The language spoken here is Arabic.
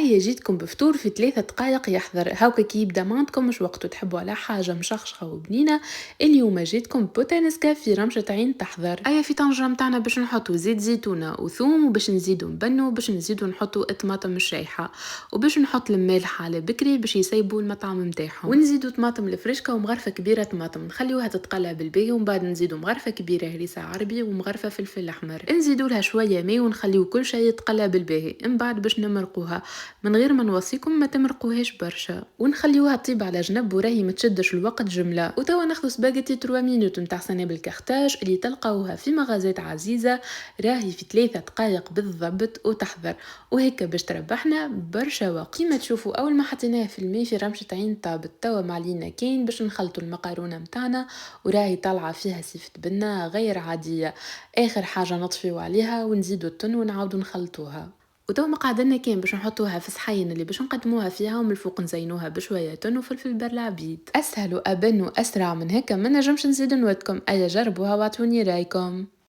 هيا جيتكم بفطور في 3 دقايق يحضر هاكا كي يبدا ما عندكمش وقت وتحبوا على حاجة مشخشخة وبنينة. اليوم جيتكم بوتانسكا في رمشة عين تحضر. أيا في طنجرة متاعنا باش نحطوا زيت زيتونة وثوم وباش نزيدوا نبنوا باش نزيدوا نحطوا طماطم الشايحة وباش نحط الملح على بكري باش يسيبوا المطعم متاعهم ونزيدوا طماطم الفريشكا ومغرفة كبيرة طماطم نخليوها تتقلى بالباهي ومن بعد نزيدوا مغرفة كبيرة هريسة عربي ومغرفة فلفل أحمر نزيدوا لها شوية ماء ونخليو كل شيء يتقلى بالباهي. من بعد باش نمرقوها من غير ما نوصيكم ما تمرقوهاش برشا ونخليوها تطيب على جنب وراهي ما تشدش الوقت جمله. وتوا ناخذ سباغيتي 3 مينوت نتاع صنابل الكارتاج اللي تلقاوها في مغازات عزيزه راهي في 3 دقايق بالضبط وتحضر. وهيك باش تربحنا برشا وقت. كيما تشوفوا اول ما حطيناها في الماء في رمشة عين طابت توا معلينا كاين باش نخلطوا المقارونه متاعنا وراهي طالعه فيها سيفة بنه غير عاديه. اخر حاجه نطفيو عليها ونزيدوا التن ونعاودوا نخلطوها. وتو مقعدنا كان باش نحطوها في صحين اللي باش نقدموها فيها ومن الفوق نزينوها بشويه تن وفلفل برلعبيد. اسهل وابن واسرع من هكا ما نجمش نزيد نودكم. ايا جربوها واعطوني رايكم.